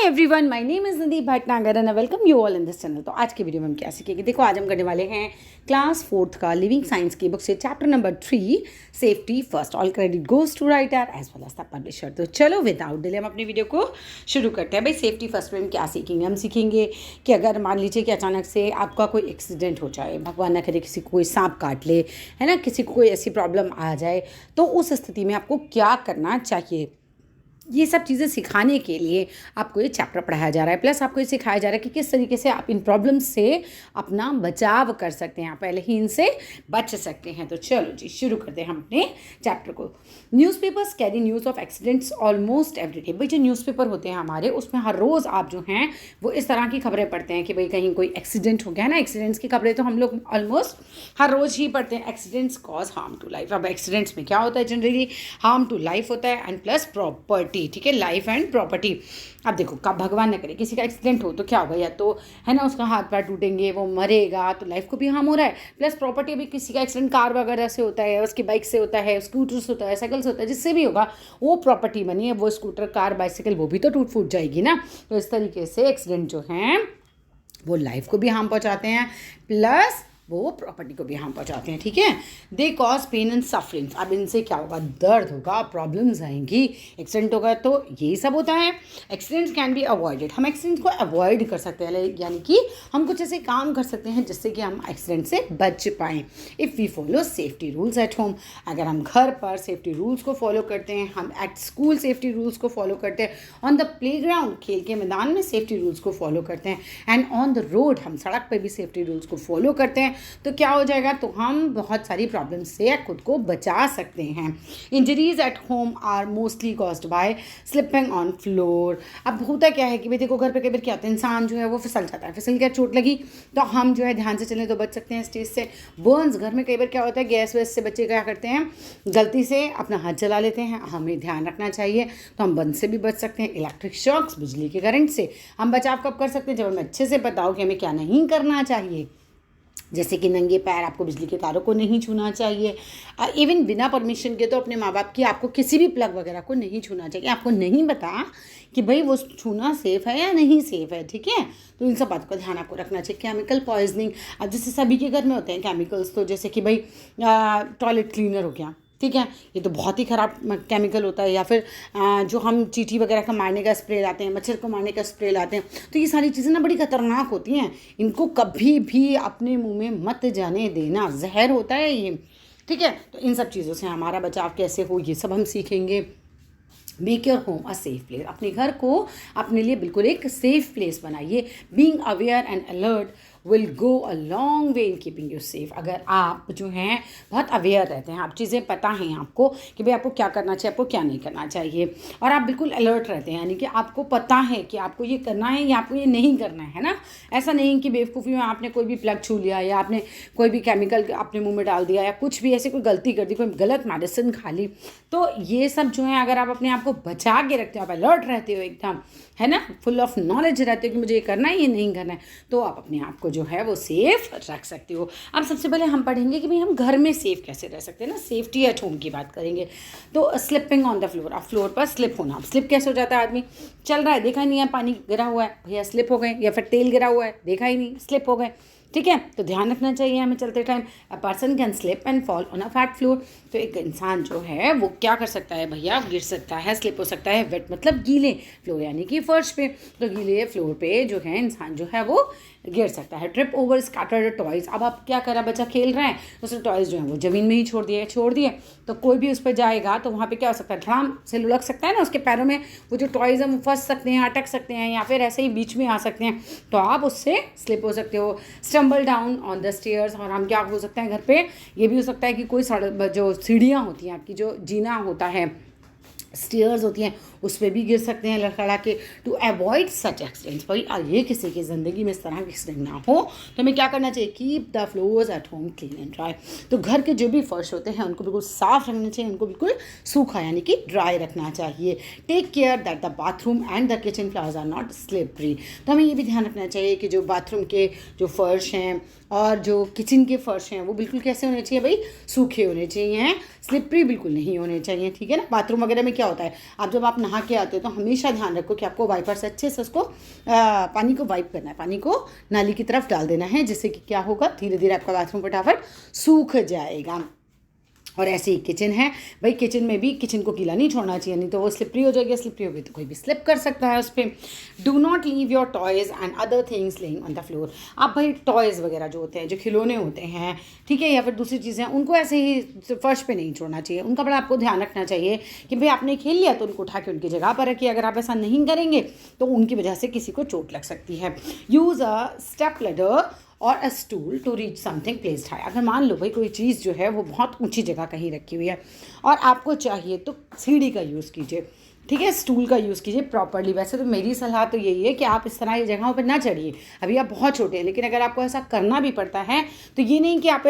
Everyone, my name is Nidhi Bhatnagar and I welcome you all in this channel. तो आज के video में हम क्या सीखेंगे, देखो आज हम करने वाले हैं क्लास 4th का लिविंग साइंस की बुक से chapter number 3 safety first. All credit goes to writer as well as the publisher. तो चलो विदाउट डिले हम अपनी वीडियो को शुरू करते हैं। भाई सेफ्टी फर्स्ट में हम क्या सीखेंगे, हम सीखेंगे कि अगर मान लीजिए कि अचानक से आपका कोई एक्सीडेंट हो जाए, भगवान न करे किसी को कोई सांप काट ले, है ना, किसी को कोई ऐसी प्रॉब्लम आ जाए, तो उस स्थिति में आपको क्या करना चाहिए, ये सब चीज़ें सिखाने के लिए आपको ये चैप्टर पढ़ाया जा रहा है। प्लस आपको ये सिखाया जा रहा है कि किस तरीके से आप इन प्रॉब्लम्स से अपना बचाव कर सकते हैं, आप पहले ही इनसे बच सकते हैं। तो चलो जी शुरू करते हैं हम अपने चैप्टर को। Newspapers carry news of accidents almost every day. भाई जो न्यूज़पेपर होते हैं हमारे, उसमें हर रोज़ आप जो हैं वो इस तरह की खबरें पढ़ते हैं कि भाई कहीं कोई एक्सीडेंट हो गया ना। एक्सीडेंट्स की खबरें तो हम लोग ऑलमोस्ट हर रोज़ ही पढ़ते हैं। Accidents cause harm to life. अब एक्सीडेंट्स में क्या होता है, जनरली हार्म टू लाइफ होता है एंड प्लस प्रॉपर्टी। ठीक है, लाइफ एंड प्रॉपर्टी। अब देखो कब भगवान न करे किसी का एक्सीडेंट हो तो क्या होगा, या तो है ना उसका हाथ पैर टूटेंगे, वो मरेगा, तो लाइफ को भी हार्म हो रहा है, प्लस प्रॉपर्टी भी। किसी का एक्सीडेंट कार वगैरह से होता है, उसकी बाइक से होता है, स्कूटर से होता है, साइकिल से होता है, जिससे भी होगा वो प्रॉपर्टी बनी है। वो स्कूटर, कार, बाइसिकल वो भी तो टूट फूट जाएगी ना। तो इस तरीके से एक्सीडेंट जो हैं वो लाइफ को भी हार्म पहुँचाते हैं, प्लस वो प्रॉपर्टी को भी हार्म पहुँचाते हैं। ठीक है, they cause pain and sufferings. अब इनसे क्या होगा, दर्द होगा, प्रॉब्लम्स आएंगी। एक्सीडेंट होगा तो यही सब होता है। Accidents can be avoided. हम एक्सीडेंट को अवॉइड कर सकते हैं, यानी कि हम कुछ ऐसे काम कर सकते हैं जिससे कि हम एक्सीडेंट से बच पाएँ। If we follow safety rules at home. अगर हम घर पर सेफ्टी रूल्स को फॉलो करते हैं, हम एट स्कूल सेफ्टी रूल्स को फॉलो करते हैं, ऑन द प्लेग्राउंड खेल के मैदान में सेफ्टी रूल्स को फॉलो करते हैं, एंड ऑन द रोड हम सड़क पर भी सेफ्टी रूल्स को फॉलो करते हैं, तो क्या हो जाएगा, तो हम बहुत सारी प्रॉब्लम से खुद को बचा सकते हैं। Injuries at home are mostly caused by slipping on floor. अब होता क्या है कि भाई देखो घर पे कई बार क्या होता है, इंसान जो है वो फिसल जाता है, फिसल के चोट लगी तो हम जो है ध्यान से चलें तो बच सकते हैं इस चीज़ से। बर्न्स, घर में कई बार क्या होता है, गैस वैस से बच्चे क्या करते हैं, गलती से अपना हाथ जला लेते हैं, हमें ध्यान रखना चाहिए। तो हम बर्न से भी बच सकते हैं। इलेक्ट्रिक शॉक्स, बिजली के करंट से हम बचाव कब कर सकते हैं, जब हमें अच्छे से पता हो कि हमें क्या नहीं करना चाहिए। जैसे कि नंगे पैर आपको बिजली के तारों को नहीं छूना चाहिए। इवन बिना परमिशन के तो अपने माँ बाप की आपको किसी भी प्लग वगैरह को नहीं छूना चाहिए। आपको नहीं पता कि भाई वो छूना सेफ़ है या नहीं सेफ़ है। ठीक है, तो इन सब बातों का ध्यान आपको रखना चाहिए। केमिकल पॉइजनिंग, अब जैसे सभी के घर में होते हैं केमिकल्स, तो जैसे कि भाई टॉयलेट क्लीनर हो गया, ठीक है, ये तो बहुत ही ख़राब केमिकल होता है। या फिर जो हम चींटी वगैरह का मारने का स्प्रे लाते हैं, मच्छर को मारने का स्प्रे लाते हैं, तो ये सारी चीज़ें ना बड़ी खतरनाक होती हैं। इनको कभी भी अपने मुंह में मत जाने देना, जहर होता है ये। ठीक है, तो इन सब चीज़ों से हमारा बचाव कैसे हो ये सब हम सीखेंगे। Make your home a safe place. अपने घर को अपने लिए बिल्कुल एक सेफ प्लेस बनाइए। Being aware and alert will go a long way in keeping you safe. अगर आप जो हैं बहुत अवेयर रहते हैं, आप चीज़ें पता हैं आपको कि भाई आपको क्या करना चाहिए, आपको क्या नहीं करना चाहिए, और आप बिल्कुल अलर्ट रहते हैं, यानी कि आपको पता है कि आपको ये करना है या आपको ये नहीं करना है ना। ऐसा नहीं कि बेवकूफ़ी में आपने कोई भी प्लग छू लिया, या आपने कोई भी केमिकल अपने मुंह में डाल दिया, या कुछ भी ऐसी कोई गलती कर दी, कोई गलत मेडिसिन खा ली। तो ये सब जो है, अगर आप अपने आप को बचा के रखते हो, आप अलर्ट रहते हो एकदम, है ना, फुल ऑफ नॉलेज रहते हो कि मुझे ये करना है ये नहीं करना है, तो आप अपने आप को जो है वो सेफ रख सकते हो। अब सबसे पहले हम पढ़ेंगे कि भाई हम घर में सेफ कैसे रह सकते हैं ना, सेफ्टी एट होम की बात करेंगे। तो स्लिपिंग ऑन द फ्लोर, अब फ्लोर पर स्लिप होना। स्लिप कैसे हो जाता है, आदमी चल रहा है, देखा ही नहीं है पानी गिरा हुआ है, भैया स्लिप हो गए, या फिर तेल गिरा हुआ है, देखा ही नहीं, स्लिप हो गए। ठीक है, तो ध्यान रखना चाहिए हमें चलते time. A person can slip and fall on a fat floor. तो एक इंसान जो है वो क्या कर सकता है भैया, गिर सकता है, स्लिप हो सकता है। वेट मतलब गीले, फ्लोर यानी कि फर्श पे, तो गीले फ्लोर पे जो है इंसान जो है वो गिर सकता है। Trip over scattered toys. अब आप क्या करा, बच्चा खेल रहा है, उसने टॉयज़ जो है वो ज़मीन में ही छोड़ दिए, तो कोई भी उस पर जाएगा तो वहाँ पे क्या हो सकता है, धड़ाम से लुढ़क सकता है ना, उसके पैरों में वो जो टॉयज़ हैं वो फंस सकते हैं, अटक सकते हैं, या फिर ऐसे ही बीच में आ सकते हैं, तो आप उससे स्लिप हो सकते हो। Stumble down on the stairs. और हम क्या हो सकता है घर पे, ये भी हो सकता है कि कोई जो सीढ़ियाँ होती हैं आपकी, जो जीना होता है, स्टेयर्स होती हैं, उस पर भी गिर सकते हैं लड़खड़ा के। टू अवॉइड सच एक्सीडेंट्स, भाई ये किसी की ज़िंदगी में इस तरह के एक्सीडेंट ना हो तो हमें क्या करना चाहिए, keep the floors at home clean and dry. तो घर के जो भी फर्श होते हैं उनको बिल्कुल साफ़ रखना चाहिए, उनको बिल्कुल सूखा यानी कि ड्राई रखना चाहिए। Take care that the bathroom and the kitchen floors are not slippery. तो हमें ये भी ध्यान रखना चाहिए कि जो बाथरूम के जो फर्श हैं और जो किचन के फर्श हैं वो बिल्कुल कैसे होने चाहिए भाई, सूखे होने चाहिए, स्लिपरी बिल्कुल नहीं होने चाहिए, ठीक है ना। बाथरूम वगैरह में क्या होता है, आप जब आप नहा के आते हो तो हमेशा ध्यान रखो कि आपको वाइपर से अच्छे से उसको पानी को वाइप करना है, पानी को नाली की तरफ डाल देना है, जिससे कि क्या होगा, धीरे धीरे आपका बाथरूम फटाफट सूख जाएगा। और ऐसे ही किचन है भाई, किचन में भी किचन को गीला नहीं छोड़ना चाहिए, नहीं तो वो स्लिपरी हो जाएगी, स्लिपरी होगी तो कोई भी स्लिप कर सकता है उस पर। Do not leave your toys and other things laying on the floor. आप भाई टॉयज़ वगैरह जो होते हैं, जो खिलौने होते हैं, ठीक है, या फिर दूसरी चीज़ें, उनको ऐसे ही फर्श पे नहीं छोड़ना चाहिए। उनका बड़ा आपको ध्यान रखना चाहिए कि भाई आपने खेल लिया तो उनको उठा के उनकी जगह पर रखिए। अगर आप ऐसा नहीं करेंगे तो उनकी वजह से किसी को चोट लग सकती है। यूज़ अ स्टेप लैडर और a stool to reach something placed high. अगर मान लो भाई कोई चीज़ जो है वो बहुत ऊंची जगह कहीं रखी हुई है और आपको चाहिए तो सीढ़ी का यूज़ कीजिए, ठीक है, स्टूल का यूज़ कीजिए प्रॉपर्ली। वैसे तो मेरी सलाह तो यही है कि आप इस तरह की जगहों पर ना चढ़िए, अभी आप बहुत छोटे हैं, लेकिन अगर आपको ऐसा करना भी पड़ता है तो ये नहीं कि आप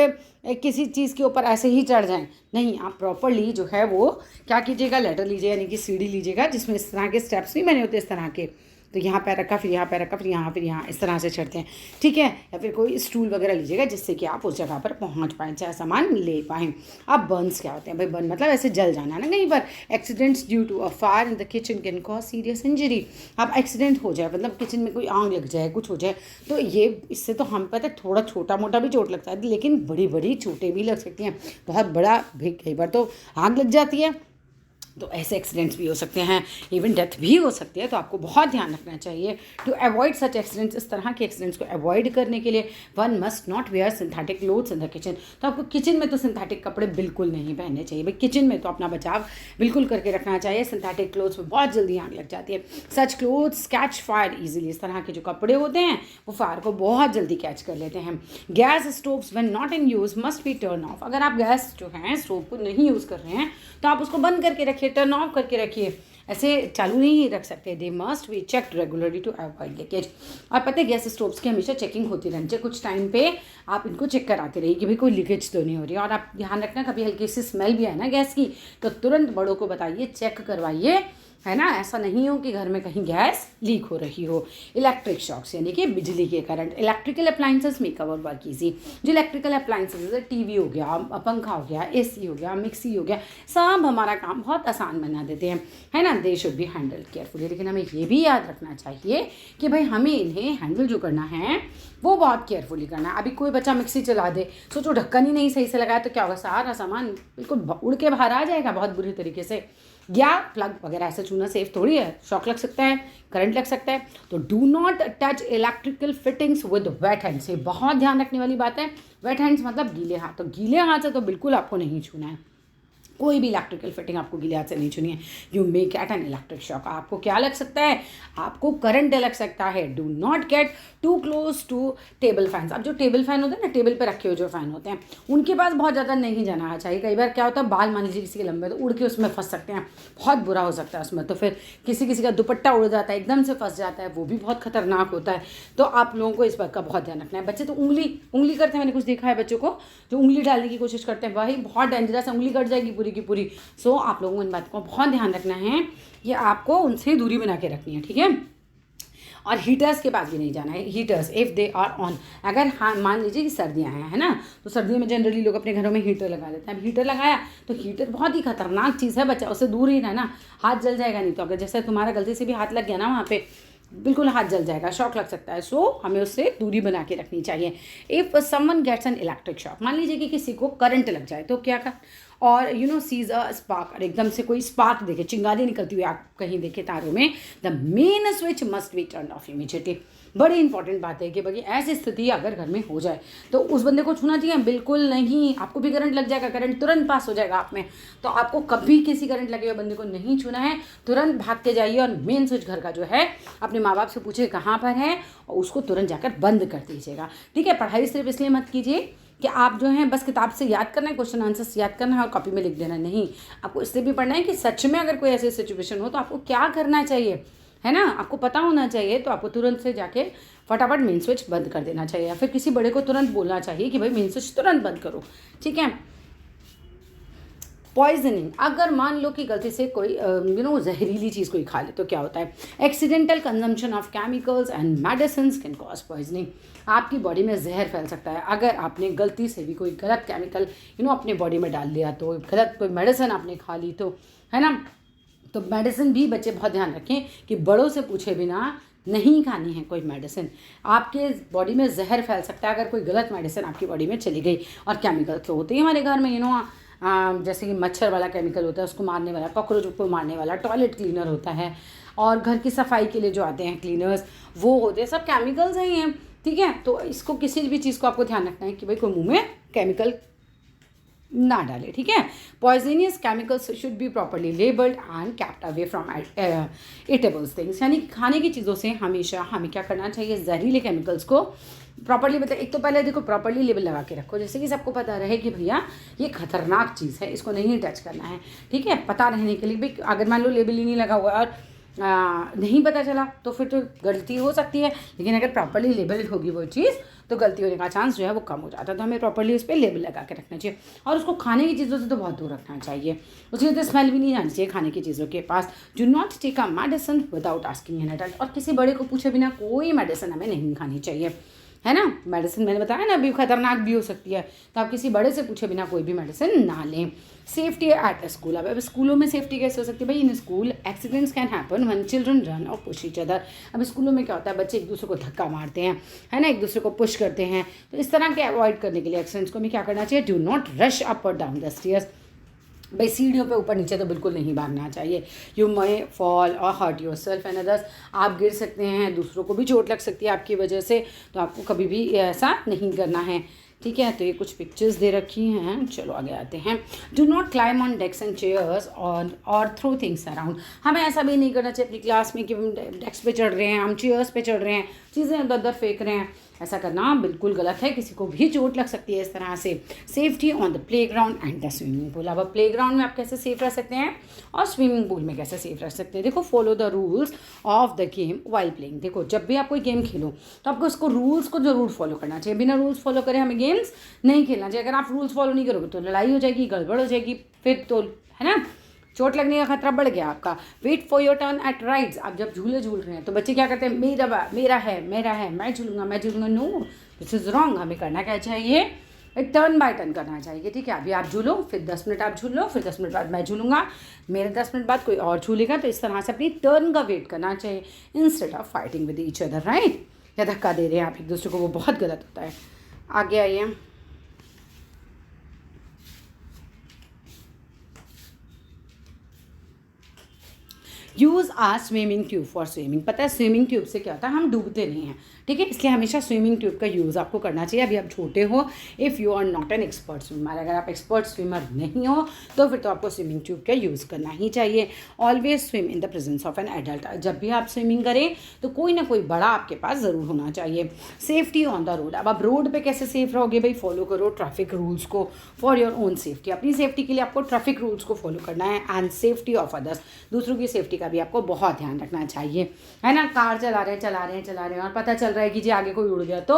किसी चीज़ के ऊपर ऐसे ही चढ़ जाएं, नहीं, आप प्रॉपर्ली जो है वो क्या कीजिएगा, लैडर लीजिए, यानी कि सीढ़ी लीजिएगा जिसमें इस तरह के स्टेप्स नहीं बने होते इस तरह के, तो यहाँ पैर रखा, फिर यहाँ पैर रखा, फिर यहाँ इस तरह से चढ़ते हैं, ठीक है। या फिर कोई स्टूल वगैरह लीजिएगा जिससे कि आप उस जगह पर पहुँच पाएँ, चाहे सामान ले पाएँ। अब बर्न्स क्या होते हैं भाई, बर्न मतलब ऐसे जल जाना ना कहीं पर। Accidents due to a fire in the kitchen can cause serious injury. अब एक्सीडेंट हो जाए, मतलब किचन में कोई आग लग जाए, कुछ हो जाए, तो ये इससे तो हम पता है थोड़ा छोटा मोटा भी चोट लगता है, लेकिन बड़ी बड़ी चोटें भी लग सकती हैं, बहुत बड़ा भी, कई बार तो आग लग जाती है, तो ऐसे एक्सीडेंट्स भी हो सकते हैं, इवन डेथ भी हो सकती है। तो आपको बहुत ध्यान रखना चाहिए टू अवॉइड सच एक्सीडेंट्स। इस तरह के एक्सीडेंट्स को अवॉइड करने के लिए one must not wear synthetic clothes in the kitchen. तो आपको किचन में तो सिंथेटिक कपड़े बिल्कुल नहीं पहनने चाहिए भाई, किचन में तो अपना बचाव बिल्कुल करके रखना चाहिए। सिंथेटिक क्लोथ्स में बहुत जल्दी आग लग जाती है। सच क्लोथ्स कैच फायर ईजिली। इस तरह के जो कपड़े होते हैं वो फायर को बहुत जल्दी कैच कर लेते हैं। Gas stoves when not in use must be turn off. अगर आप गैस जो है स्टोव को नहीं यूज़ कर रहे हैं तो आप उसको बंद करके रखिए, टर्न ऑफ करके रखिए, ऐसे चालू नहीं रख सकते। They must be checked regularly to avoid leakage. और पता है गैस स्टोव्स की हमेशा चेकिंग होती रहनी चाहिए, कुछ टाइम पे आप इनको चेक कराते रहिए कि भाई कोई लीकेज तो नहीं हो रही है। और आप ध्यान रखना कभी हल्की सी स्मेल भी है ना गैस की तो तुरंत बड़ों को बताइए, चेक करवाइए, है ना। ऐसा नहीं हो कि घर में कहीं गैस लीक हो रही हो। इलेक्ट्रिक शॉक्स यानी कि बिजली के current. Electrical appliances make our work easy. जो इलेक्ट्रिकल अप्लाइंसेस जैसे टीवी हो गया, पंखा हो गया, एसी हो गया, मिक्सी हो गया, सब हमारा काम बहुत आसान बना देते हैं, है ना। They should be handle carefully. लेकिन हमें ये भी याद रखना चाहिए कि भाई हमें इन्हें हैंडल जो करना है वो बहुत केयरफुली करना है। अभी कोई बच्चा मिक्सी चला दे, सोचो ढक्कन ही नहीं सही से लगाया तो क्या होगा, सारा सामान बिल्कुल उड़ के बाहर आ जाएगा बहुत बुरी तरीके से। या प्लग वगैरह ऐसे छूना सेफ थोड़ी है, शॉक लग सकता है, करंट लग सकता है। तो do not touch electrical fittings with weight hands. ये बहुत ध्यान रखने वाली बात है। वेट हैंड्स मतलब गीले हाथ, तो गीले हाथ से तो बिल्कुल आपको नहीं छूना है। कोई भी इलेक्ट्रिकल फिटिंग आपको गीले हाथ से नहीं छूनी है। You may get an electric shock. आपको क्या लग सकता है, आपको करंट लग सकता है। Do not get too close to table fans. अब जो टेबल फैन होते हैं ना, टेबल पे रखे हुए जो फैन होते हैं, उनके पास बहुत ज़्यादा नहीं जाना चाहिए। कई बार क्या होता है, बाल मान लीजिए किसी के लंबे तो उड़ के उसमें फंस सकते हैं, बहुत बुरा हो सकता है उसमें। तो फिर किसी का दुपट्टा उड़ जाता है, एकदम से फंस जाता है, वो भी बहुत खतरनाक होता है। तो आप लोगों को इस बात का बहुत ध्यान रखना है। बच्चे तो उंगली करते हैं, मैंने कुछ देखा है बच्चों को जो उंगली डालने की कोशिश करते हैं, वही बहुत डेंजरस है, उंगली कट जाएगी पूरी की पूरी। सो आप लोगों को इन बात को बहुत ध्यान रखना है, ये आपको उनसे दूरी बना के रखनी है, ठीक है। और हीटर्स के पास भी नहीं जाना है। Heaters if they are on, अगर हाँ मान लीजिए कि सर्दियाँ हैं, है ना, तो सर्दियों में जनरली लोग अपने घरों में हीटर लगा देते हैं। अब हीटर लगाया तो हीटर बहुत ही खतरनाक चीज़ है, बच्चा उससे दूर ही रहना, हाथ जल जाएगा। नहीं तो अगर जैसे तुम्हारा गलती से भी हाथ लग गया ना वहाँ पे, बिल्कुल हाथ जल जाएगा, शॉक लग सकता है। सो हमें उससे दूरी बना के रखनी चाहिए। If someone gets an electric shock, मान लीजिए कि किसी को करंट लग जाए तो क्या कर, और सीज अ स्पार्क, और एकदम से कोई स्पार्क देखे, चिंगारी निकलती हुई आप कहीं देखे तारों में, the main switch must be turn off immediately. बड़ी इंपॉर्टेंट बात है कि भाई ऐसी स्थिति अगर घर में हो जाए तो उस बंदे को छूना चाहिए बिल्कुल नहीं। आपको भी करंट लग जाएगा, करंट तुरंत पास हो जाएगा आप में, तो आपको कभी किसी करंट लगे हुए बंदे को नहीं छूना है। तुरंत भाग के जाइए और मेन स्विच घर का जो है अपने माँ बाप से पूछिए कहाँ पर है, और उसको तुरंत जाकर बंद कर दीजिएगा, ठीक है। पढ़ाई सिर्फ इसलिए मत कीजिए कि आप जो हैं बस किताब से याद करना है, क्वेश्चन आंसर्स याद करना है और कॉपी में लिख देना, नहीं। आपको इसलिए भी पढ़ना है कि सच में अगर कोई ऐसी सिचुएशन हो तो आपको क्या करना चाहिए, है ना, आपको पता होना चाहिए। तो आपको तुरंत से जाके फटाफट मेन स्विच बंद कर देना चाहिए, या फिर किसी बड़े को तुरंत बोलना चाहिए कि भाई मेन स्विच तुरंत बंद करो, ठीक है। पॉइजनिंग, अगर मान लो कि गलती से कोई जहरीली चीज़ कोई खा ले तो क्या होता है? Accidental consumption of chemicals and medicine can cause poisoning. आपकी बॉडी में जहर फैल सकता है अगर आपने गलती से भी कोई गलत केमिकल अपने बॉडी में डाल लिया, तो गलत कोई मेडिसिन आपने खा ली तो, है ना। तो मेडिसिन भी बच्चे बहुत ध्यान रखें कि बड़ों से पूछे बिना नहीं खानी है कोई मेडिसिन। आपके बॉडी में जहर फैल सकता है अगर कोई गलत मेडिसिन आपकी बॉडी में चली गई। और केमिकल तो होते ही हमारे घर में जैसे कि मच्छर वाला केमिकल होता है, उसको मारने वाला, कॉकरोच को मारने वाला, टॉयलेट क्लीनर होता है, और घर की सफाई के लिए जो आते हैं क्लीनर्स वो होते हैं, सब केमिकल्स ही हैं, ठीक है। तो इसको किसी भी चीज़ को आपको ध्यान रखना है कि भाई कोई मुंह में केमिकल ना डाले, ठीक है। Poisonous chemicals should be properly labelled and kept away from eatables things, यानी खाने की चीज़ों से हमेशा हमें क्या करना चाहिए? जहरीले केमिकल्स को प्रॉपरली, मतलब एक तो पहले देखो प्रॉपरली लेबल लगा के रखो, जैसे कि सबको पता रहे कि भैया ये खतरनाक चीज़ है, इसको नहीं टच करना है, ठीक है। पता रहने के लिए भी, अगर मान लो लेबल ही नहीं लगा हुआ और नहीं पता चला तो फिर तो गलती हो सकती है, लेकिन अगर प्रॉपरली लेबल्ड होगी वो चीज़ तो गलती होने का चांस जो है वो कम हो जाता है। तो हमें प्रॉपरली उस पर लेबल लगा के रखना चाहिए, और उसको खाने की चीज़ों से तो बहुत दूर रखना चाहिए। उसकी तो स्मेल भी नहीं आनी चाहिए खाने की चीज़ों के पास। Do not take a medicine without asking an adult, और किसी बड़े को पूछे बिना कोई मेडिसिन हमें नहीं खानी चाहिए, है ना। मेडिसिन मैंने बताया ना अभी खतरनाक भी हो सकती है, तो आप किसी बड़े से पूछे बिना कोई भी मेडिसिन ना लें। सेफ्टी एट स्कूल, अब स्कूलों में सेफ्टी कैसे हो सकती है भाई? In school accidents can happen when children run और पुश ईच अदर। अब स्कूलों में क्या होता है? बच्चे एक दूसरे को धक्का मारते हैं, है ना, एक दूसरे को पुश करते हैं। तो इस तरह के अवॉइड करने के लिए एक्सीडेंट्स को हमें क्या करना चाहिए? डू नॉट रश अप और डाउन द स्टेयर्स, भाई सीढ़ियों पे ऊपर नीचे तो बिल्कुल नहीं भागना चाहिए। यू मे फॉल और hurt yourself and others, आप गिर सकते हैं, दूसरों को भी चोट लग सकती है आपकी वजह से, तो आपको कभी भी ऐसा नहीं करना है, ठीक है। तो ये कुछ पिक्चर्स दे रखी हैं, चलो आगे आते हैं। Do not climb on desk and chairs और थ्रो थिंग्स अराउंड, हमें ऐसा भी नहीं करना चाहिए अपनी क्लास में कि हम डेस्क पे चढ़ रहे हैं, हम चेयर्स पे चढ़ रहे हैं, चीज़ें इधर उधर फेंक रहे हैं, ऐसा करना बिल्कुल गलत है, किसी को भी चोट लग सकती है इस तरह से। Safety on the playground and the swimming pool, अब प्लेग्राउंड में आप कैसे सेफ रह सकते हैं और स्विमिंग पूल में कैसे सेफ रह सकते हैं? देखो, follow the rules of the game while playing. देखो, जब भी आप कोई गेम खेलो तो आपको उसको रूल्स को जरूर फॉलो करना चाहिए, बिना रूल्स फॉलो करे हमें गेम्स नहीं खेलना चाहिए। अगर आप रूल्स फॉलो नहीं करोगे तो लड़ाई हो जाएगी, गड़बड़ हो जाएगी, फिर तो, है ना, चोट लगने का खतरा बढ़ गया आपका। Wait for your turn at rides, आप जब झूले झूल रहे हैं तो बच्चे क्या करते हैं? मेरा है, मैं झूलूंगा। No, this is wrong. हमें करना क्या चाहिए? टर्न बाय टर्न करना चाहिए, ठीक है। अभी आप झूलो, फिर 10 मिनट आप झूल लो, फिर 10 मिनट बाद मैं झूलूंगा, मेरे 10 मिनट बाद कोई और झूलेगा। तो इस तरह से अपनी टर्न का वेट करना चाहिए instead of fighting with each other, right. या धक्का दे रहे हैं आप एक दूसरे को, वो बहुत गलत होता है। आगे आइए। Use a swimming tube for swimming, पता है स्विमिंग ट्यूब से क्या होता है? हम डूबते नहीं हैं, ठीक है, इसलिए हमेशा स्विमिंग ट्यूब का यूज़ आपको करना चाहिए। अभी आप छोटे हो, if you are not an expert swimmer, अगर आप एक्सपर्ट स्विमर नहीं हो तो फिर तो आपको स्विमिंग ट्यूब का यूज़ करना ही चाहिए। Always swim in the presence of an adult, जब भी आप स्विमिंग करें तो कोई ना कोई बड़ा आपके पास ज़रूर होना चाहिए। सेफ्टी ऑन द रोड, अब आप रोड पर कैसे सेफ रहोगे भाई? फॉलो करो ट्रैफिक रूल्स को फॉर योर ओन सेफ्टी, अपनी सेफ्टी के लिए आपको ट्रैफिक रूल्स को फॉलो करना है। एंड सेफ्टी ऑफ अदर्स, दूसरों की सेफ्टी का भी आपको बहुत ध्यान रखना चाहिए, है ना। कार चला रहे हैं और पता चल रहा है कि जी आगे कोई उड़ गया तो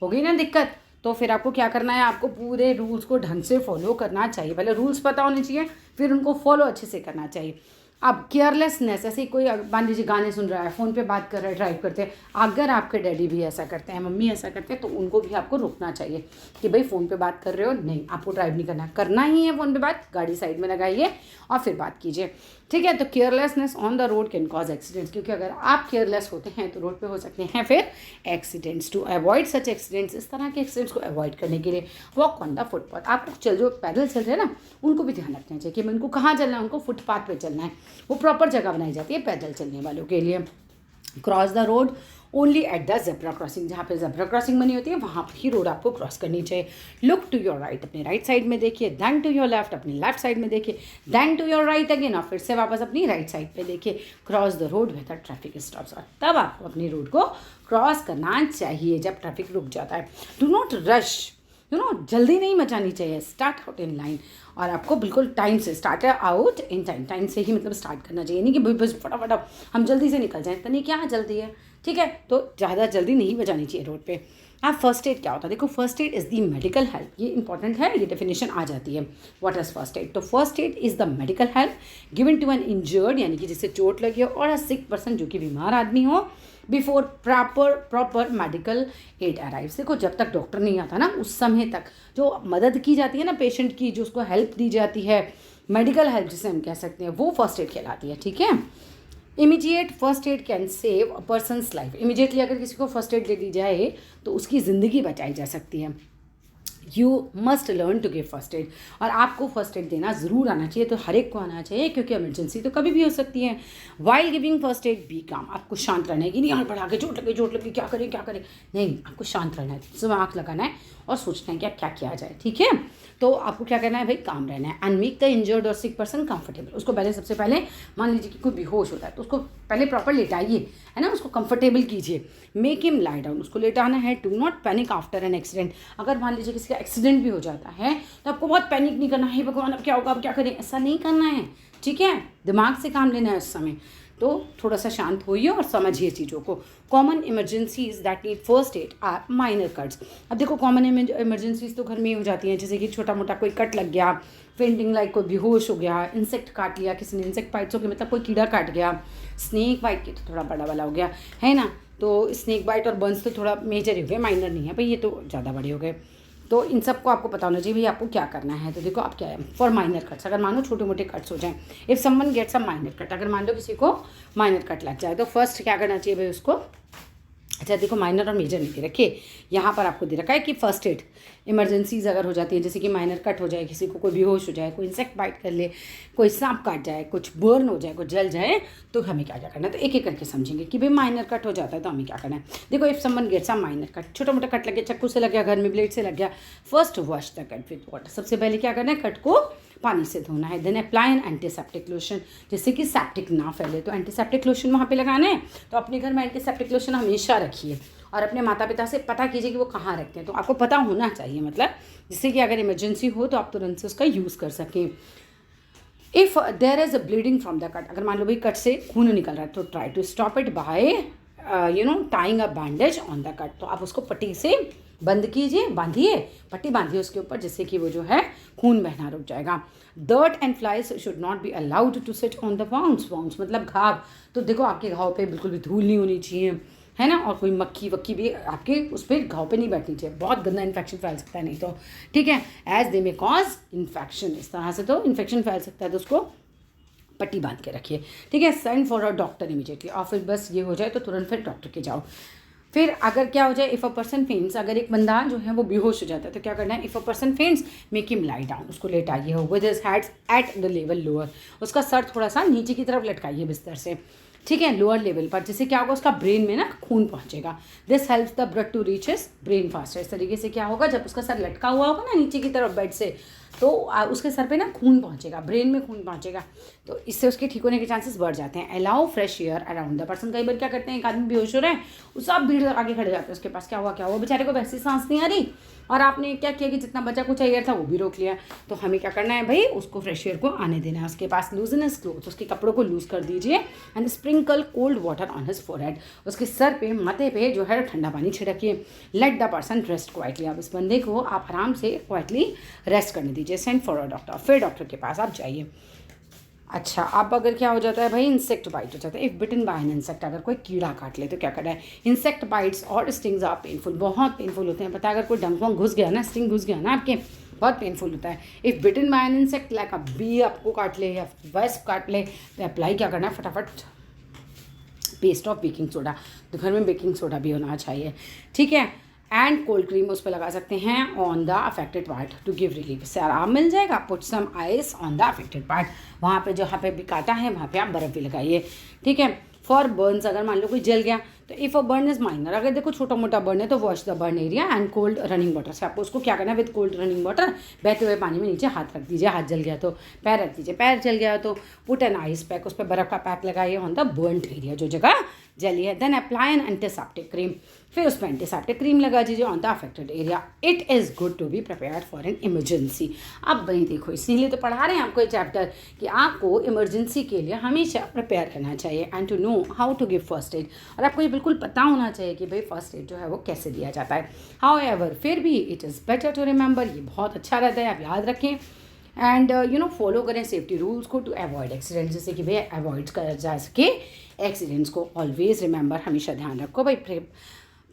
हो गई ना दिक्कत। तो फिर आपको क्या करना है? आपको पूरे रूल्स को ढंग से फॉलो करना चाहिए। पहले रूल्स पता होने चाहिए, फिर उनको फॉलो अच्छे से करना चाहिए। अब केयरलेसनेस, ऐसे कोई मान लीजिए गाने सुन रहा है, फ़ोन पे बात कर रहा है, ड्राइव करते हैं, अगर आपके डैडी भी ऐसा करते हैं, मम्मी ऐसा करते हैं, तो उनको भी आपको रोकना चाहिए कि भाई फ़ोन पे बात कर रहे हो, नहीं, आपको ड्राइव नहीं करना ही है फ़ोन पे बात, गाड़ी साइड में लगाइए और फिर बात कीजिए, ठीक है। तो carelessness on the road can cause accidents, क्योंकि अगर आप केयरलेस होते हैं तो रोड पे हो सकते हैं फिर accidents. To avoid such accidents, इस तरह के एक्सीडेंट्स को अवॉइड करने के लिए वॉक ऑन द फुटपाथ, आप जो पैदल चल रहे हैं ना, उनको भी ध्यान रखना चाहिए कि उनको कहाँ चलना है, उनको फुटपाथ पे चलना है, वो प्रॉपर जगह बनाई जाती है पैदल चलने वालों के लिए। Cross the road only at the zebra crossing, जहाँ पे जेब्रा क्रॉसिंग बनी होती है वहाँ पर ही रोड आपको क्रॉस करनी चाहिए। लुक टू योर राइट, अपने राइट साइड में देखिए, देन टू योर लेफ्ट, अपनी लेफ्ट साइड में देखिए, then to your right again, और फिर से वापस अपनी राइट साइड पे देखिए। Cross the road with the traffic stops, और तब आपको अपनी रोड को क्रॉस करना चाहिए जब ट्रैफिक रुक जाता है। डू नॉट रश, जल्दी नहीं मचानी चाहिए। स्टार्ट आउट इन लाइन, और आपको बिल्कुल टाइम से स्टार्ट आउट इन टाइम से ही मतलब स्टार्ट करना चाहिए, नहीं कि भाई बस फटाफट हम जल्दी से निकल जाएं, तो नहीं क्या जल्दी है, ठीक है। तो ज़्यादा जल्दी नहीं बजानी चाहिए रोड पे। अब फर्स्ट एड क्या होता है, देखो first aid is the medical help, ये इंपॉर्टेंट है, ये डेफिनेशन आ जाती है। व्हाट इज़ फर्स्ट एड, तो first aid is the medical help given to an injured, यानी कि जिससे चोट लगी हो, और अ सिक पर्सन, जो कि बीमार आदमी हो, before proper medical aid arrives. देखो जब तक डॉक्टर नहीं आता ना, उस समय तक जो मदद की जाती है ना पेशेंट की, जो उसको हेल्प दी जाती है, मेडिकल हेल्प जिसे हम कह सकते हैं, वो फर्स्ट एड कहलाती है, ठीक है। Immediate first aid can save a person's life, immediately अगर किसी को फर्स्ट एड दे दी जाए तो उसकी ज़िंदगी बचाई जा सकती है। You must learn to give first aid, और आपको फर्स्ट एड देना ज़रूर आना चाहिए, तो हर एक को आना चाहिए, क्योंकि इमरजेंसी तो कभी भी हो सकती है। While giving first aid be calm, आपको शांत रहना है कि नहीं यार बढ़ा के चोट लगी क्या करें, नहीं, आपको शांत रहना है, सुबह आँख लगाना है और सोचना है कि अब क्या किया जाए, ठीक है। तो आपको क्या करना है भाई, काम रहना है। एंड मेक द इंजर्ड और सिक पर्सन कंफर्टेबल, उसको पहले सबसे पहले मान लीजिए कि कोई बेहोश होता है तो उसको पहले प्रॉपर लेटाइए, है ना, उसको कंफर्टेबल कीजिए। मेक हिम लाई डाउन, उसको लेटाना है। Do not panic after an accident, अगर मान लीजिए किसी का एक्सीडेंट भी हो जाता है तो आपको बहुत पैनिक नहीं करना है, भगवान अब क्या होगा, अब क्या करें, ऐसा नहीं करना है, ठीक है। दिमाग से काम लेना है उस समय, तो थोड़ा सा शांत होइए और समझिए चीज़ों को। Common emergencies that need first aid are minor cuts, अब देखो कॉमन इमरजेंसीज तो घर में ही हो जाती हैं, जैसे कि छोटा मोटा कोई कट लग गया, फेंटिंग लाइक कोई बेहोश हो गया, इंसेक्ट काट लिया किसी ने, इंसेक्ट बाइट्स हो गया मतलब कोई कीड़ा काट गया, स्नेक बाइट की तो थोड़ा बड़ा वाला हो गया, है ना। तो स्नेक बाइट और बर्न्स तो थोड़ा मेजर ही हो गए, माइनर नहीं है भाई, ये तो ज़्यादा बड़े हो गए। तो इन सबको आपको पता होना चाहिए भाई आपको क्या करना है। तो देखो आप क्या है, फॉर माइनर कट्स, अगर मान लो छोटे मोटे कट्स हो जाएं, if someone gets a minor cut, अगर मान लो किसी को माइनर कट लग जाए तो फर्स्ट क्या करना चाहिए भाई उसको, अच्छा देखो माइनर और मेजर नहीं दे रखे, यहाँ पर आपको दे रखा है कि फर्स्ट एड इमरजेंसीज अगर हो जाती है, जैसे कि माइनर कट हो जाए, किसी को कोई बेहोश हो जाए, कोई इंसेक्ट बाइट कर ले, कोई सांप काट जाए, कुछ बर्न हो जाए, कुछ जल जाए, तो हमें क्या क्या करना है। तो एक एक करके समझेंगे कि भाई माइनर कट हो जाता है तो हमें क्या करना है। देखो if someone gets a minor cut, छोटा मोटा कट लग गया, चक्कू से लग गया, घर में ब्लेड से लग गया, first wash the cut with water, सबसे पहले क्या करना है, कट को पानी से धोना है। Then apply an antiseptic lotion, जिससे कि सेप्टिक ना फैले, तो एंटीसेप्टिक लोशन वहाँ पे लगाना है। तो अपने घर में एंटीसेप्टिक लोशन हमेशा रखिए, और अपने माता पिता से पता कीजिए कि वो कहाँ रखते हैं, तो आपको पता होना चाहिए, मतलब जिससे कि अगर इमरजेंसी हो तो आप तुरंत से उसका यूज़ कर सकें। If there is a bleeding from the cut, अगर मान लो भाई कट से खून निकल रहा है तो try to stop it by tying a bandage on the cut, तो आप उसको पट्टी से बंद कीजिए, बांधिए, पट्टी बांधिए उसके ऊपर, जिससे कि वो जो है खून बहना रुक जाएगा। Dirt and flies should not be allowed to sit on the wounds मतलब घाव, तो देखो आपके घाव पे बिल्कुल भी धूल नहीं होनी चाहिए, है ना, और कोई मक्खी वक्की भी आपके उस पर घाव पे नहीं बैठनी चाहिए, बहुत गंदा इन्फेक्शन फैल सकता है नहीं तो, ठीक है। As they may cause infection, इस तरह से तो इन्फेक्शन फैल सकता है, तो उसको पट्टी बांध के रखिए, ठीक है। Send for a doctor immediately, और फिर बस ये हो जाए तो तुरंत फिर डॉक्टर के जाओ। फिर अगर क्या हो जाए, इफ़ अ पर्सन फेंट्स, अगर एक बंदा जो है वो बेहोश हो जाता है तो क्या करना है, if a person फेंट्स make him lie down, उसको लेटाइए हो with his heads at the level lower, उसका सर थोड़ा सा नीचे की तरफ लटकाइए बिस्तर से, ठीक है, लोअर लेवल पर, जिससे क्या होगा उसका ब्रेन में ना खून पहुंचेगा। This helps the blood to reach his brain faster, इस तरीके से क्या होगा, जब उसका सर लटका हुआ होगा ना नीचे की तरफ बेड से, तो उसके सर पे ना खून पहुंचेगा, ब्रेन में खून पहुंचेगा, तो इससे उसके ठीक होने के चांसेस बढ़ जाते हैं। Allow fresh air around the person, कई बार क्या करते हैं, एक आदमी बेहोश हो रहा है, वो सब भीड़ आगे खड़े जाते हैं उसके पास, क्या हुआ, बेचारे को वैसी सांस नहीं आ रही, और आपने क्या किया कि जितना बचा कुछ एयर था वो भी रोक लिया, तो हमें क्या करना है भाई, उसको फ्रेश एयर को आने देना है उसके पास। लूजन हिज क्लोथ, उसके कपड़ों को लूज कर दीजिए। And sprinkle cold water on his forehead, उसके सर पे माथे पे जो है ठंडा पानी छिड़किए। Let the person rest quietly, अब इस बंदे को आप आराम से क्वाइटली रेस्ट करने दीजिए। सेंड फॉर अ डॉक्टर, फिर डॉक्टर के पास आप जाइए। अच्छा, अब अगर क्या हो जाता है भाई, इंसेक्ट बाइट हो जाता है, if bitten by an insect, अगर कोई कीड़ा काट ले तो क्या करना है। इंसेक्ट बाइट्स और स्टिंग्स आर पेनफुल, बहुत पेनफुल होते हैं, पता है, अगर कोई डंक वंक घुस गया ना, स्टिंग घुस गया ना आपके, बहुत पेनफुल होता है। If bitten by an insect like a bee आपको काट ले या वेस्प काट ले, तो अप्लाई क्या करना है, फटाफट पेस्ट ऑफ बेकिंग सोडा, तो घर में बेकिंग सोडा भी होना चाहिए, ठीक है। एंड कोल्ड क्रीम उस पर लगा सकते हैं on the affected part to give relief, इससे आराम मिल जाएगा। Put some ice on the affected part, वहाँ पे जहाँ पे भी काटा है वहाँ पे आप बर्फ़ भी लगाइए, ठीक है। फॉर बर्न्स, अगर मान लो कोई जल गया, तो if a burn is minor, अगर देखो छोटा मोटा बर्न है तो wash the burn area and cold running water से, आपको उसको क्या करना है, विद कोल्ड रनिंग वाटर, बहते हुए पानी में नीचे हाथ रख दीजिए, हाथ जल गया तो पैर रख दीजिए, पैर जल गया तो पुट एन आइस पैक, उस पर बर्फ़ का पैक लगाइए ऑन द बर्नड एरिया, जो जगह जेली है। Then apply an antiseptic cream, फिर उस पर एंटीसेप्टिक क्रीम लगा दीजिए on the affected area. It is good to be prepared for an emergency. अब भाई देखो, इसीलिए तो पढ़ा रहे हैं आपको ये चैप्टर कि आपको इमरजेंसी के लिए हमेशा प्रिपेयर करना चाहिए and to know how to give first aid. और आपको ये बिल्कुल पता होना चाहिए कि भाई फर्स्ट एड जो है वो कैसे दिया जाता है। हाउएवर फिर भी it is better to remember, ये बहुत अच्छा रहता है, आप याद रखें। एंड फॉलो करें सेफ्टी रूल्स को टू अवॉइड एक्सीडेंट, जैसे कि भाई अवॉइड कर जा सके एक्सीडेंट्स को। ऑलवेज रिमेंबर, हमेशा ध्यान रखो भाई,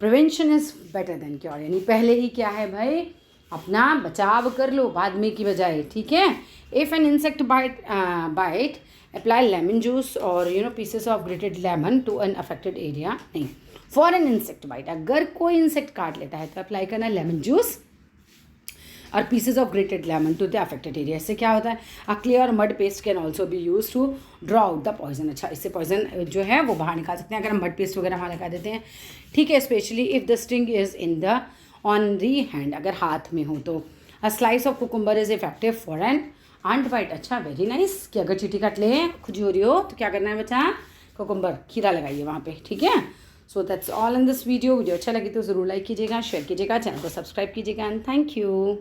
prevention is better than cure, यानी पहले ही क्या है भाई, अपना बचाव कर लो बाद में की बजाय, ठीक है। If an insect bite apply lemon juice और pieces of grated lemon to an affected area. नहीं, फॉर एन इंसेक्ट बाइट, अगर कोई इंसेक्ट काट लेता है तो अप्लाई करना लेमन जूस और pieces of grated lemon to the affected area. इससे क्या होता है, a clear mud paste can also be use to draw out the poison. अच्छा, इससे पॉइजन जो है वो बाहर निकाल सकते हैं अगर हम मड पेस्ट वगैरह वहाँ लगा देते हैं, ठीक है। Specially if the sting is in the on the hand, अगर हाथ में हो तो। A slice of cucumber is effective for an ant bite. अच्छा, वेरी नाइस, कि अगर चींटी काट ले, खुजली हो रही हो तो क्या करना है बच्चा, कुकुम्बर खीरा लगाइए वहाँ पे, ठीक है। So that's all in this video. Video अच्छा लगी तो ज़रूर लाइक कीजिएगा, शेयर कीजिएगा, चैनल को सब्सक्राइब कीजिएगा एंड थैंक यू।